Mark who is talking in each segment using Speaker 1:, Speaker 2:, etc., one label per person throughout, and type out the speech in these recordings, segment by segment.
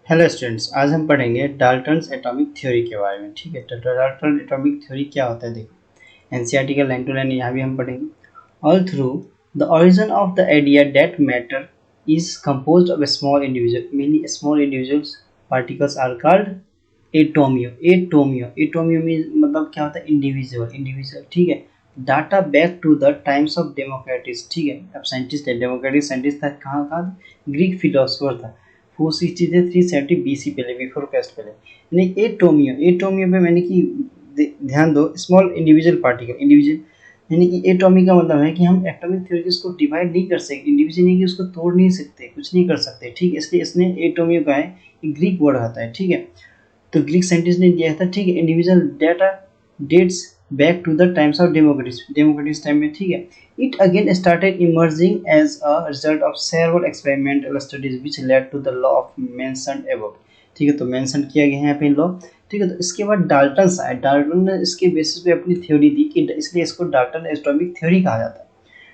Speaker 1: Hello students, आज हम पढ़ेंगे डाल्टन्स एटॉमिक थ्योरी के बारे में। ठीक है, तो डाल्टन एटॉमिक थ्योरी क्या होता है देखो, एनसीईआरटी का लाइन टू लाइन यहाँ भी हम पढ़ेंगे। All through the origin of the idea that matter is composed of a small individual, mainly small individuals particles are called एटोमियो। एटोमियो मीन मतलब क्या होता है, इंडिविजुअल। ठीक है, dates back to the times of Democritus. ठीक है, अब साइंटिस्ट है, डेमोक्रेटिक साइंटिस्ट था, कहाँ ग्रीक फिलोसफर था। 463 BC पहले, बिफोर क्राइस्ट पहले। यानी एटोमियो पे मैंने कि ध्यान दो, स्मॉल इंडिविजुअल पार्टिकल, इंडिविजुअल यानी कि एटॉमिक का मतलब है कि हम एटॉमिक थ्योरी को डिवाइड नहीं कर सकते, इंडिविजुअल नहीं कि उसको तोड़ नहीं सकते, कुछ नहीं कर सकते। ठीक है, इसलिए इसने एटोमियो का है, ग्रीक वर्ड आता है। ठीक है, तो ग्रीक साइंटिस्ट ने दिया था। ठीक है, individual data dates back to the times of Democritus time में। ठीक है, it again started emerging as a result of several experimental studies which led to the law of mentioned above. ठीक है, तो मेंशन किया गया है यहाँ पे लॉ। ठीक है, तो इसके बाद डाल्टन आया, डाल्टन ने इसके बेसिस पे अपनी थ्योरी दी कि इसलिए इसको डाल्टन एटॉमिक थ्योरी कहा जाता है।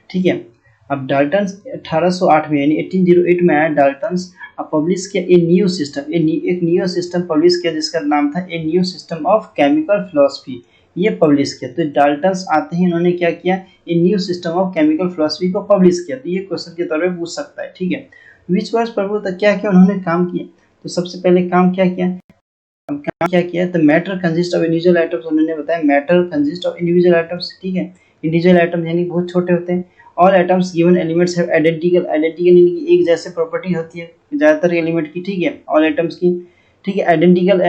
Speaker 1: ठीक है, अब डाल्टन 1808 में यानी 1808 में आया डाल्टन। अब पब्लिश किया ए न्यू सिस्टम, एक न्यू सिस्टम पब्लिश किया जिसका नाम था a new system of chemical philosophy. ये पब्लिश किया, तो डाल्टन आते ही इन्होंने क्या किया, a new system of chemical philosophy को पब्लिश किया। तो ये क्वेश्चन के तौर पर पूछ सकता है। ठीक है, विच वर्स प्रभु, क्या क्या उन्होंने काम किया। तो सबसे पहले काम क्या किया, तो matter consist of individual atoms, उन्होंने बताया matter consist of individual atoms. ठीक है, इंडिविजुअल एटम्स यानी बहुत छोटे होते हैं। All atoms given elements have identical यानी कि एक जैसे प्रॉपर्टी होती है ज़्यादातर एलिमेंट की। ठीक है, ऑल एटम्स की। ठीक है, आइडेंटिकल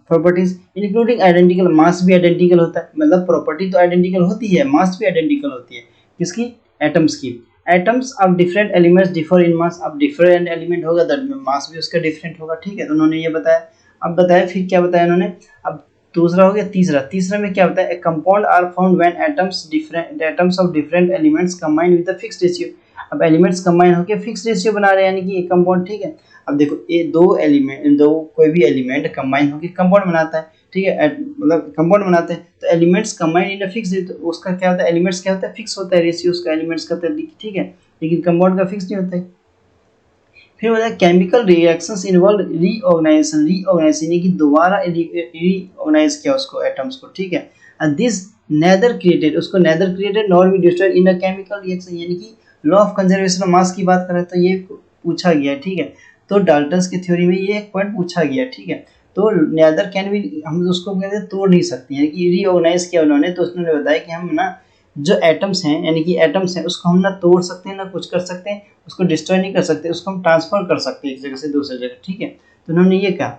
Speaker 1: प्रॉपर्टीज इंक्लूडिंग आइडेंटिकल मास भी आइडेंटिकल होता है, मतलब प्रॉपर्टी तो आइडेंटिकल होती है, मास भी आइडेंटिकल होती है। किसकी, एटम्स की। Atoms of different elements differ in mass, अब डिफरेंट एलिमेंट होगा तो मास भी उसका डिफरेंट होगा। ठीक है, तो उन्होंने ये बताया। अब बताया, फिर क्या बताया उन्होंने, अब दूसरा हो गया। तीसरा में क्या बताया, compound are found when atoms of different elements combine with a fixed ratio. अब एलिमेंट्स कंबाइन होकर फिक्स्ड रेशियो बना रहे हैं, यानी कि एक कंपाउंड। ठीक है, अब देखो ये दो कोई भी एलिमेंट कंबाइन होकर कंपाउंड बनाता है। ठीक है, मतलब कंपाउंड बनाते हैं, तो elements combine in a fix, तो उसका क्या होता है, एलिमेंट्स क्या होता है, फिक्स होता है रेशियो उसका एलिमेंट्स का। ठीक है, लेकिन कंपाउंड का फिक्स नहीं होता है। फिर बताया केमिकल रिएक्शंस इन्वॉल्व रीऑर्गेनाइजेशन यानी कि दोबारा रीऑर्गेनाइज किया उसको, एटम्स को। ठीक है, and this neither created nor be destroyed in a chemical reaction, यानी कि law of conservation of mass की बात कर रहे हैं, तो ये पूछा गया। ठीक है, तो डाल्टन्स की थ्योरी में ये एक पॉइंट पूछा गया। ठीक है, तो नेदर कैन बी, हम उसको कहते हैं तोड़ नहीं सकते, यानी कि रीऑर्गेनाइज किया उन्होंने, तो उसने बताया कि हम ना जो एटम्स हैं, यानी कि एटम्स हैं, उसको हम ना तोड़ सकते हैं ना कुछ कर सकते हैं, उसको डिस्ट्रॉय नहीं कर सकते, उसको हम ट्रांसफर कर सकते हैं एक जगह से दूसरी जगह। ठीक है, तो उन्होंने ये कहा।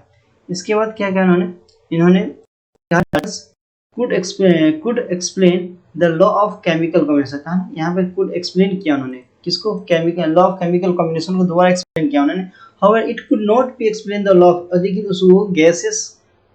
Speaker 1: इसके बाद क्या कहा इन्होंने could explain the law of chemical combination, कहा यहाँ पे कुड एक्सप्लेन किया उन्होंने, किसको, chemical law of chemical combination को दोबारा एक्सप्लेन किया उन्होंने। However it could not be explain the law, लेकिन उस वो गैसेस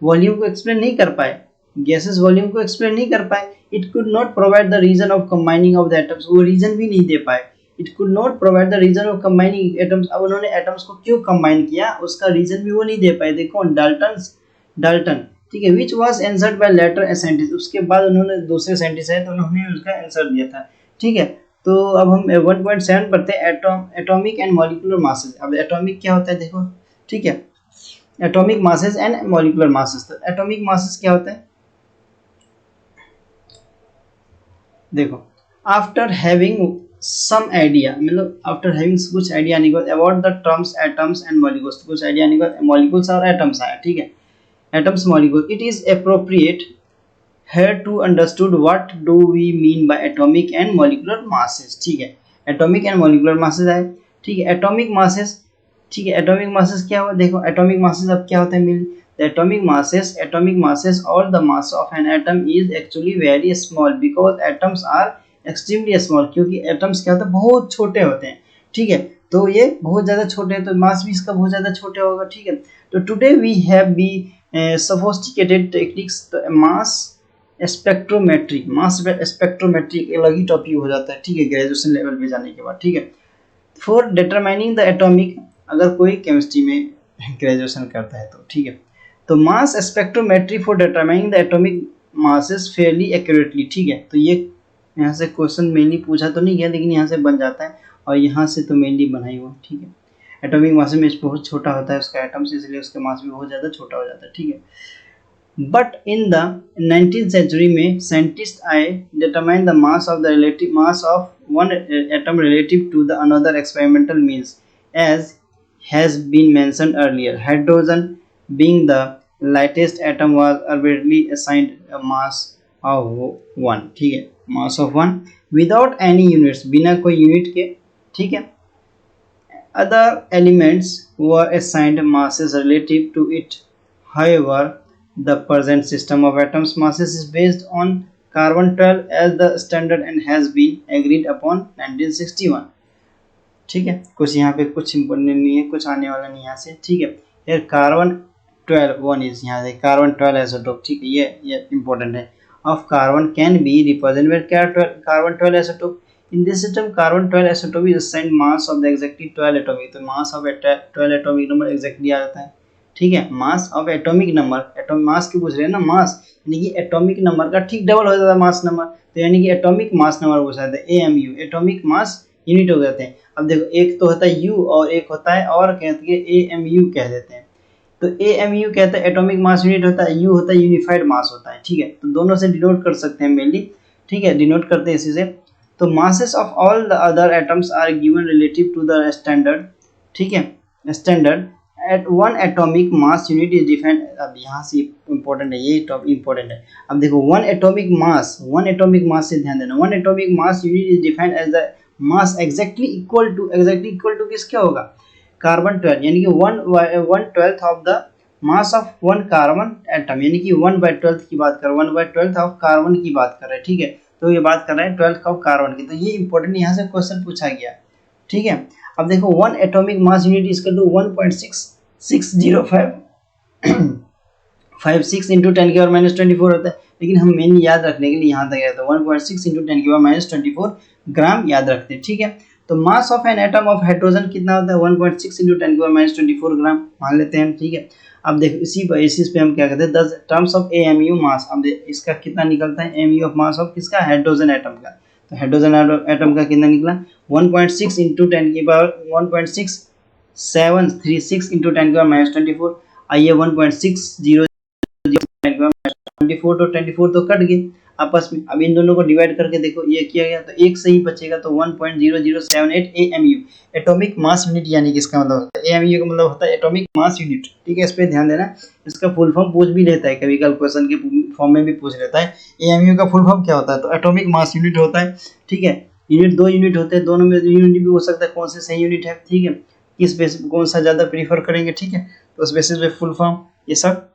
Speaker 1: वॉल्यूम को एक्सप्लेन नहीं कर पाए, गैसेस वॉल्यूम को एक्सप्लेन नहीं कर पाए। It could not provide the reason of combining of the atoms, वो रीजन भी नहीं दे पाए। It could not provide the reason of combining atoms, अब उन्होंने एटम्स को क्यों कंबाइन किया उसका रीजन भी वो नहीं दे पाए। देखो डाल्टन। ठीक है, which was answered by later scientist, उसके बाद उन्होंने दूसरे साइंटिस्ट आए तो उन्होंने उसका आंसर दिया था। ठीक है, तो अब हम 1.7 पढ़ते हैं, एटॉमिक एंड मॉलिक्यूलर मासेस। अब एटॉमिक क्या होता है देखो। ठीक है, atomic masses and molecular masses. तो एटॉमिक मासेस क्या होता है देखो, आफ्टर हैविंग सम आइडिया, मतलब आफ्टर हैविंग कुछ आइडिया आने के बाद, about the terms atoms and molecules, कुछ आइडिया आने के बाद मॉलिक्यूल्स और एटम्स आया। ठीक है, atoms molecule, it is appropriate here to understood what do we mean by atomic and molecular masses। ठीक है, एटॉमिक एंड मॉलिक्यूलर मासेस आए। ठीक है, एटॉमिक मासेस। ठीक है, एटॉमिक मासेस क्या हुआ देखो, एटॉमिक मासेस अब क्या होता है, मिल atomic masses or the mass of an atom is actually very small because atoms are extremely small, क्योंकि एटम्स क्या होता है, बहुत छोटे होते हैं। ठीक है, तो ये बहुत ज़्यादा छोटे हैं, तो मास भी इसका बहुत ज़्यादा छोटा होगा। ठीक है, तो today we have be sophisticated techniques, तो मास स्पेक्ट्रोमेट्री एक अलग ही टॉपिक हो जाता है। ठीक है, ग्रेजुएशन लेवल पे जाने के बाद। ठीक है, फॉर डिटरमाइनिंग द एटॉमिक, अगर कोई केमिस्ट्री में ग्रेजुएशन करता है तो। ठीक है, तो mass spectrometry for determining the atomic masses Fairlie accurately. ठीक है, तो ये यहाँ से क्वेश्चन मेनली पूछा तो नहीं गया, लेकिन यहाँ से बन जाता है, और यहाँ से तो मेनली बना ही हुआ। ठीक है, एटॉमिक मास में बहुत छोटा होता है उसका एटम्स, इसलिए उसका मास भी बहुत ज़्यादा छोटा हो जाता है, ठीक है। But in the 19th century में साइंटिस्ट आए determine the mass of the relative mass of one atom relative to the another experimental means as has been mentioned earlier. Hydrogen being the lightest atom was arbitrarily assigned a mass of 1, ठीक है, mass of 1 without any units, बिना कोई unit के, ठीक है। Other elements were assigned masses relative to it. However, the present system of atoms masses is based on carbon 12 as the standard and has been agreed upon 1961, ठीक है। कुछ यहाँ पे कुछ इम्पोर्टेंट नहीं है, कुछ आने वाला नहीं यहाँ से, ठीक है। फिर कार्बन 12 1 इज यहाँ से कार्बन 12 आइसोटोप, ठीक है, ये इम्पोर्टेंट है। Of carbon can be represented by carbon 12 isotope. In this system carbon 12 isotope is assigned mass of the exactly 12 atomic, तो mass of 12 atomic number exactly आ जाता है, ठीक है। Mass of atomic number, atomic mass की पूछ रहे हैं ना, मास यानी कि एटॉमिक नंबर का ठीक डबल हो जाता है मास नंबर, तो यानी कि एटॉमिक मास नंबर पूछा जाता है, AMU एटॉमिक मास यूनिट हो जाते हैं। अब देखो एक तो होता है U और एक होता है और कहते हैं AMU कह देते हैं। तो AMU कहते हैं एटॉमिक मास यूनिट होता है, U होता है यूनिफाइड मास होता है, ठीक है। तो दोनों से डिनोट कर सकते हैं मेनली, ठीक है, डिनोट करते हैं इसी से। तो masses of all the other atoms are given relative to the standard, ठीक है, standard at one atomic mass unit is defined. अब यहाँ से इंपॉर्टेंट है, ये टॉपिक इंपॉर्टेंट है। अब देखो वन एटॉमिक मास से ध्यान देना, one atomic mass unit is defined as the mass exactly equal to किसके होगा, कार्बन 12, यानी कि 1/12 of the mass of one carbon atom, यानी कि 1/12 की बात कर रहे हैं, 1/12 ऑफ कार्बन की बात कर रहे हैं, ठीक है। तो ये बात कर रहे हैं 12 ऑफ कार्बन की, तो ये इंपॉर्टेंट यहाँ से क्वेश्चन पूछा गया, ठीक है। अब देखो वन एटॉमिक मास यूनिट इसका 1.6605 56 इंटू 10⁻⁻24 होता है, लेकिन हम मेन याद रखने के लिए यहाँ तक गए तो 1.6 इंटू 10⁻⁻24 ग्राम याद रखते हैं, ठीक है। तो mass of an atom of hydrogen कितना होता है, 1.6 इंटू 10⁻⁻24 ग्राम मान लेते हैं, ठीक है। अब देखो इसी बेसिस पे हम क्या कहते हैं 10 टर्म्स ऑफ AMU मास। अब इसका कितना निकलता है AMU ऑफ मास ऑफ किसका, हाइड्रोजन एटम का। तो हाइड्रोजन एटम का कितना निकला 1.6 इंटू 1.6736 इंटू 10⁻⁻24। आइए 1.60 24 तो कट गए आपस में। अब इन दोनों को डिवाइड करके देखो ये किया गया तो एक सही बचेगा, तो 1.0078 AMU एटॉमिक मास यूनिट, यानी कि इसका मतलब होता है AMU का मतलब होता है एटॉमिक मास यूनिट, ठीक है। इस पे ध्यान देना, इसका फुल फॉर्म पूछ भी लेता है कभी कल, क्वेश्चन के फॉर्म में भी पूछ लेता है AMU का फुल फॉर्म क्या होता है, तो एटॉमिक मास यूनिट होता है, ठीक है। यूनिट 2 यूनिट होते हैं, दोनों में यूनिट भी हो सकता है, कौन से सही यूनिट है, ठीक है, किस बेसिस कौन सा ज़्यादा प्रीफर करेंगे, ठीक है। तो उस बेसिस पे फुल फॉर्म ये सब।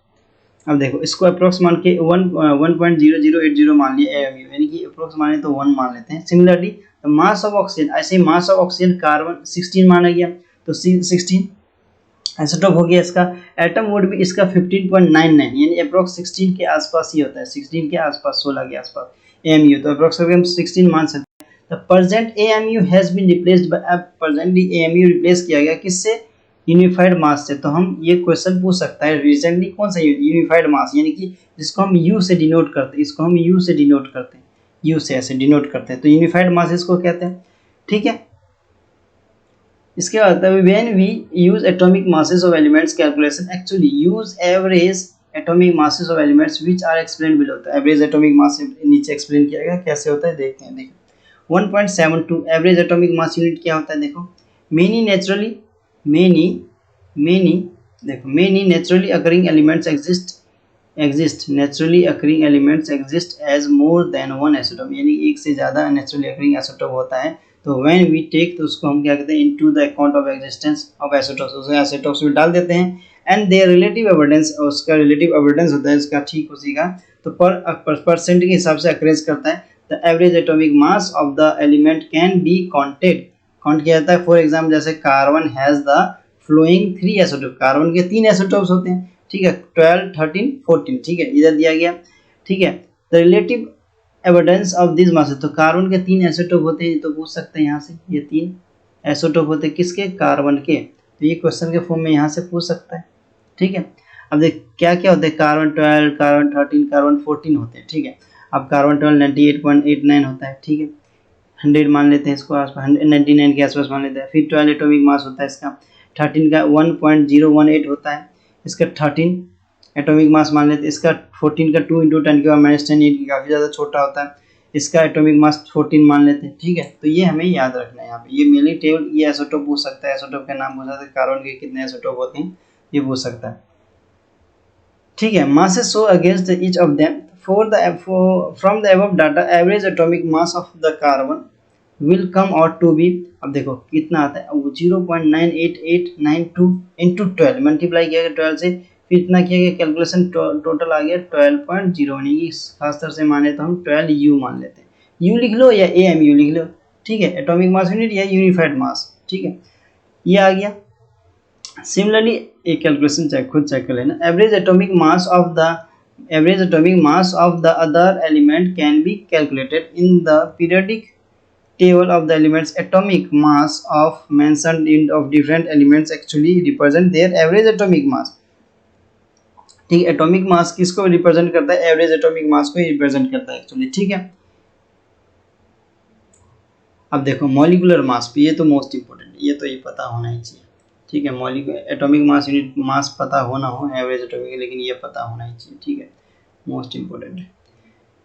Speaker 1: अब देखो इसको अप्रोक्स मान के 1.0080 मान लिया AMU, यानी कि अप्रोक्स माने तो 1 मान लेते हैं। सिमिलरली मास ऑफ ऑक्सीजन, ऐसे मास ऑफ ऑक्सीजन कार्बन 16 माना गया, तो 16 आइसोटोप हो गया इसका। एटम वुड भी इसका 15.99, यानी अप्रोक्स 16 के आसपास ही होता है, 16 के आसपास 16 के आसपास AMU, तो अप्रोक्स हम 16 मान सकते हैं। The present AMU has been replaced by, अब प्रेजेंटली AMU रिप्लेस किया गया किससे, यूनिफाइड मास से। तो हम ये क्वेश्चन पूछ सकता है रिसेंटली कौन सा यूनिफाइड मास, यानी कि जिसको हम U से डिनोट करते हैं, इसको हम U से डिनोट करते हैं, U से ऐसे डिनोट करते हैं, तो यूनिफाइड मास इसको कहते हैं, ठीक है। इसके बाद when we use atomic masses of elements calculation actually use average atomic masses of elements which are explained below. तो एवरेज एटॉमिक मास नीचे एक्सप्लेन किया गया कैसे होता है, देखते हैं। देखो 1.72 एवरेज एटॉमिक मास यूनिट क्या होता है, देखो many naturally occurring elements exist as more than one isotope, यानी एक से ज़्यादा नेचुरली अकरिंग आइसोटोप होता है। तो व्हेन वी टेक, तो उसको हम क्या कहते हैं, into the account of existence of isotopes, उसमें आइसोटोप्स में डाल देते हैं, एंड देयर रिलेटिव एविडेंस, उसका रिलेटिव एविडेंस होता है इसका, ठीक उसी का। तो पर परसेंट के हिसाब से अक्रेज करता है। The average atomic mass of the element can be count किया जाता है। फॉर एग्जाम्पल जैसे carbon has the flowing 3 isotope, carbon के 3 आइसोटोप्स होते हैं, ठीक है, 12, 13, 14, ठीक है, इधर दिया गया, ठीक है। The relative evidence of this masses, तो कार्बन के 3 आइसोटोप होते हैं, तो पूछ सकते हैं यहाँ से, ये 3 आइसोटोप होते हैं किसके, कार्बन के, तो ये क्वेश्चन के फॉर्म में यहाँ से पूछ सकता है, ठीक है। अब देख क्या क्या होते हैं, कार्बन 12, कार्बन 13, कार्बन 14 होते हैं, ठीक है। अब कार्बन 12 98.89 होता है, ठीक है, 100 मान लेते हैं इसको, आसपास 99 के आसपास मान लेते हैं। फिर 12 एटॉमिक मास होता है इसका, 13 का 1.018 होता है, इसका 13 एटॉमिक मास मान लेते हैं। इसका 14 का 2 × 10⁻10 ये काफ़ी ज़्यादा छोटा होता है, इसका एटॉमिक मास 14 मान लेते हैं, ठीक है। तो ये हमें याद रखना है यहाँ पे, ये मेनली टेबल, ये आइसोटोप पूछ सकता है, आइसोटोप का नाम पूछ सकता है, कार्बन के कितने आइसोटोप होते हैं ये पूछ सकता है, ठीक है। masses show against each of them from the above data average atomic mass of the carbon will come out to be, अब देखो कितना आता है, 0.98892 into 12 मल्टीप्लाई किया गया 12 से, फिर इतना किया गया कैलकुलेशन, टोटल आ गया 12.0, यानी कि खास तरह से माने तो हम 12U मान लेते हैं। U लिख लो या AMU लिख लो, ठीक है, एटॉमिक मास यूनिट या यूनिफाइड मास, ठीक है, ये आ गया। सिमिलरली एक कैलकुलेशन खुद चेक कर लेना, average atomic mass of the other element can be calculated in the periodic table of the elements. Atomic mass of mentioned in of different elements actually represent their average atomic mass, ठीक है। Atomic mass किसको represent करता है, average atomic मास को represent करता है actually, ठीक है। अब देखो मॉलिक्यूलर मास पे, ये तो मोस्ट इंपॉर्टेंट है, ये तो ये पता होना ही चाहिए, ठीक है। Molecular atomic mass unit mass पता होना हो एवरेज एटॉमिक, लेकिन ये पता होना ही चाहिए, ठीक है, मोस्ट इंपॉर्टेंट है,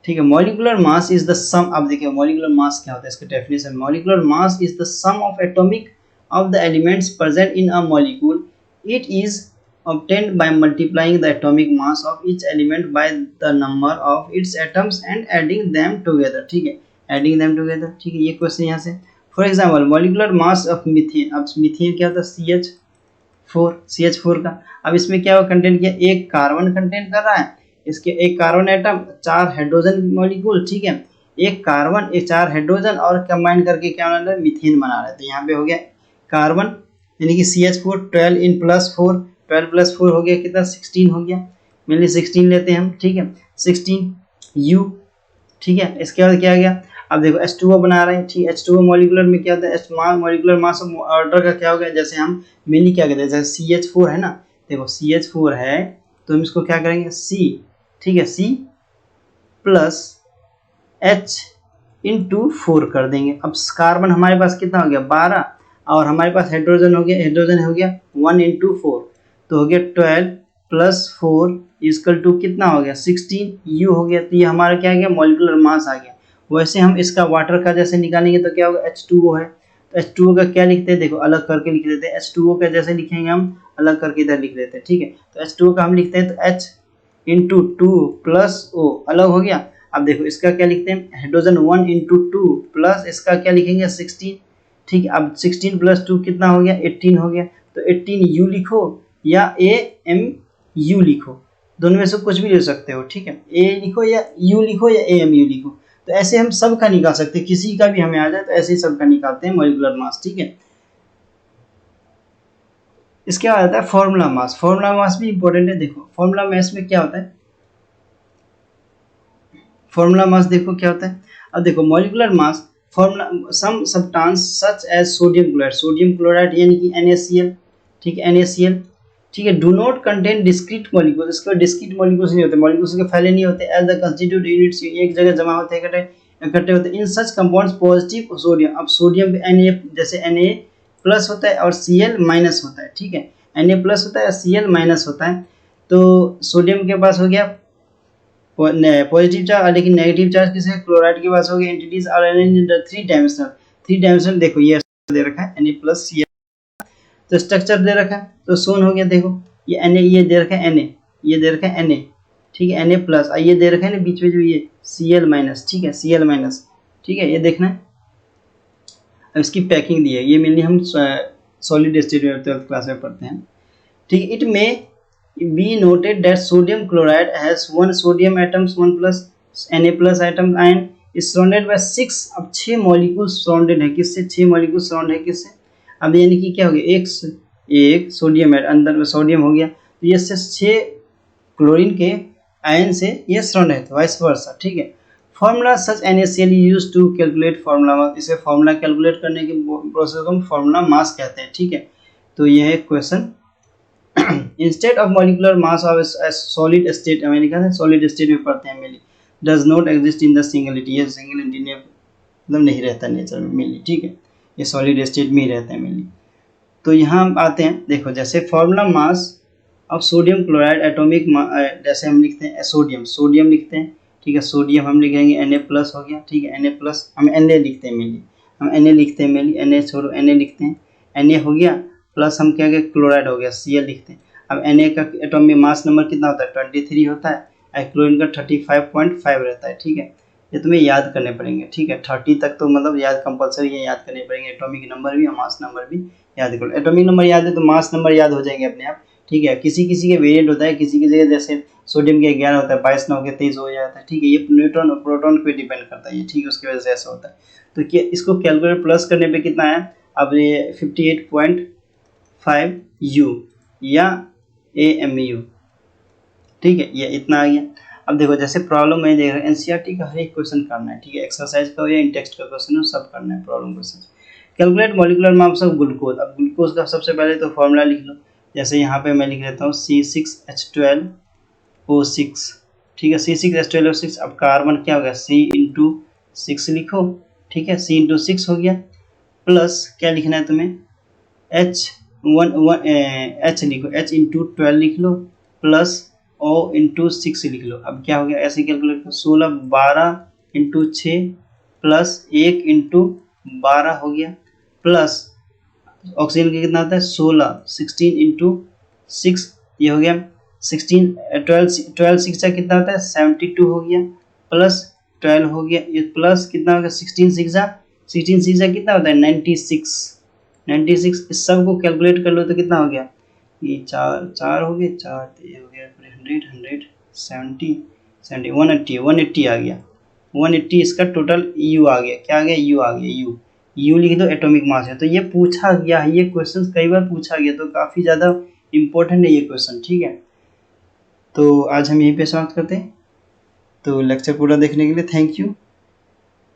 Speaker 1: ठीक है। Molecular mass is the sum, अब देखिए मॉलिक्यूलर मास क्या होता है, इसका definition, molecular mass is the sum of atomic of the elements present in a molecule, it is obtained by multiplying the atomic mass of each element by the number of its atoms and adding them together, ठीक है, adding them together, ठीक है। ये question यहाँ से, for example molecular mass of methane, अब methane क्या होता है, CH4 का, अब इसमें क्या कंटेंट किया, एक कार्बन कंटेंट कर रहा है, इसके एक कार्बन एटम, 4 हाइड्रोजन मॉलिक्यूल, ठीक है, एक कार्बन, एक 4 हाइड्रोजन और कंबाइन करके क्या बना रहा है, मीथेन बना रहे थे। यहाँ पे हो गया कार्बन यानी कि CH4, 12 इन प्लस 4, 12 + 4 हो गया कितना, 16 हो गया, मेनली 16 लेते हैं हम, ठीक है, 16U, ठीक है। इसके बाद क्या आ गया, अब देखो H2O बना रहे हैं, ठीक है, H2O मॉलिक्यूलर में क्या होता है, मॉलिक्यूलर मास ऑर्डर का क्या हो गया, जैसे हम मेनली क्या कहते हैं, जैसे CH4 है ना, देखो CH4 है तो हम इसको क्या करेंगे, C, ठीक है, C + H × 4 कर देंगे। अब कार्बन हमारे पास कितना हो गया, 12, और हमारे पास हाइड्रोजन हो गया 1 × 4, तो हो गया 12 + 4 = कितना हो गया, 16U हो गया। तो ये हमारा क्या आ गया, मॉलिक्यूलर मास आ गया। वैसे हम इसका वाटर का जैसे निकालेंगे तो क्या होगा, H2O है, तो H2O का क्या लिखते हैं, देखो अलग करके लिख देते हैं, H2O का जैसे लिखेंगे हम अलग करके इधर लिख देते हैं, ठीक है। तो H2O का हम लिखते हैं तो H × 2 + O अलग हो गया। अब देखो इसका क्या लिखते हैं, हाइड्रोजन 1 × 2 प्लस इसका क्या लिखेंगे, 16, ठीक है। अब 16 + 2 कितना हो गया, 18 हो गया। तो 18U लिखो या AMU लिखो, दोनों में से कुछ भी ले सकते हो, ठीक है, A लिखो या U लिखो या AMU लिखो। तो ऐसे हम सब का निकाल सकते हैं, किसी का भी हमें आ जाए तो ऐसे ही सब का निकालते हैं मॉलिक्यूलर मास, ठीक है। इसके बाद आता है फॉर्मूला मास, फॉर्मूला मास भी इंपॉर्टेंट है। देखो फॉर्मूला मास में क्या होता है, फॉर्मूला मास देखो क्या होता है। अब देखो molecular mass formula, some substance such as sodium chloride यानी कि NaCl, ठीक है, NaCl, ठीक है, do not contain discrete molecules, इसके डिस्क्रीट मॉलिक्यूल्स नहीं होते, मॉलिक्यूल्स के फैले नहीं होते, एज द कंस्टिट्यूट यूनिट्स एक जगह जमा होते हैं, इकट्ठे होते हैं। इन सच कंपाउंड्स पॉजिटिव सोडियम, अब सोडियम Na जैसे Na+ होता है और Cl- होता है, ठीक है, Na+ होता है और Cl- होता है। तो सोडियम के पास हो गया पॉजिटिव चार्ज, लेकिन नेगेटिव चार्ज किसे, क्लोराइड के पास हो गया। Entities are arranged in 3 dimensional, देखो ये दे रखा है Na+, Cl, तो स्ट्रक्चर दे रखा है तो सोन हो गया। देखो ये Na, ये दे रखा है Na, ये दे रखा है Na, ठीक है, Na+, ये दे रखा है ना बीच में जो ये Cl-, ठीक है, Cl-, ठीक है, ये देखना है। अब इसकी पैकिंग दी है, ये मेनली हम सॉलिड स्टेट में 12th क्लास में पढ़ते हैं, ठीक है। इट में be noted that sodium chloride has 1 sodium atoms, 1 + Na+ atom and is surrounded by 6, अब 6 मॉलिक्यूल सराउंडेड है, किससे, 6 मॉलिक्यूल सराउंड है किससे। अब यानी कि क्या हो गया, एक सोडियम है, अंदर में सोडियम हो गया, तो ये 6 क्लोरीन के आयन से ये सराउंड है, तो वाइस वर्सा, ठीक है। Formula such NaCl use to calculate formula mass, इसे फॉर्मूला कैलकुलेट करने के प्रोसेस को हम फॉर्मूला मास कहते हैं, ठीक है। तो यह है question. Instead of molecular mass of solid state, मैंने कहा था सॉलिड स्टेट में पढ़ते हैं mainly, does not exist in the singularity, ये सिंगलिटी में मतलब नहीं रहता नेचर में मेनली, ठीक है, ये सॉलिड स्टेट में ही रहता है मेनली। तो यहाँ हम आते हैं, देखो जैसे फॉर्मूला मास अब सोडियम क्लोराइड एटॉमिक, जैसे हम लिखते हैं सोडियम लिखते हैं, ठीक है। सोडियम हम लिखेंगे Na+ हो गया, ठीक है। Na+, हम Na लिखते हैं मेनली, हम Na लिखते हैं मेनली, Na छोड़ो, Na लिखते हैं, Na हो गया, प्लस हम क्या गया, क्लोराइड हो गया, Cl लिखते हैं। अब Na का एटॉमिक मास नंबर कितना होता है, 23 होता है, और क्लोरीन का 35.5 रहता है, ठीक है। ये तुम्हें याद करने पड़ेंगे, ठीक है। 30 तक तो मतलब याद कंपलसरी है, याद करने पड़ेंगे, एटॉमिक नंबर भी और मास नंबर भी याद करो। एटॉमिक नंबर याद है तो मास नंबर याद हो जाएंगे अपने आप, ठीक है। किसी किसी के वेरिएंट होता है, किसी की जगह जैसे सोडियम के 11 होता है, 22 ना होकर 23 हो जाता है, ठीक है। ये न्यूट्रॉन और प्रोटॉन पे डिपेंड करता है ये, ठीक है, उसकी वजह से ऐसा होता है। तो क्या इसको कैलकुलेट प्लस करने पे कितना है, अब ये 58.5 U या AMU, ठीक है, ये इतना आ गया। अब देखो जैसे प्रॉब्लम में देख रहे हैं, एनसीईआरटी का हर एक क्वेश्चन करना है, ठीक है। एक्सरसाइज का हो या इन टेक्स्ट का क्वेश्चन हो, सब करना है problem question. Calculate molecular mass of glucose. अब ग्लूकोज का सबसे पहले तो फॉर्मूला लिख लो, जैसे यहाँ पे मैं लिख लेता हूँ C6H12O6, ठीक है। C6H12O6, अब कार्बन क्या हो गया, C×6 लिखो, ठीक है, C×6 हो गया, प्लस क्या लिखना है तुम्हें, H लिखो, H×12 लिख लो, प्लस O×6 लिख लो। अब क्या हो गया, ऐसे कैलकुलेट करो, 16 12×6 प्लस 1×12 हो गया, प्लस ऑक्सीजन का कितना आता है 16, 16×6 ये हो गया 16, 12 6 कितना होता है 72 हो गया, प्लस 12 हो गया, ये प्लस कितना हो गया 16 6 कितना होता है 96। इस सब को कैलकुलेट कर लो तो कितना हो गया, ये चार हो गए, 4 तो ये हो गया 100 70 180 आ गया, 180 इसका टोटल यू आ गया, क्या आ गया, यू आ गया, यू लिख दो, एटॉमिक मास है। तो ये पूछा गया है, ये क्वेश्चन कई बार पूछा गया, तो काफ़ी ज़्यादा इम्पोर्टेंट है ये क्वेश्चन, ठीक है। तो आज हम यहीं पे समाप्त करते हैं। तो लेक्चर पूरा देखने के लिए थैंक यू।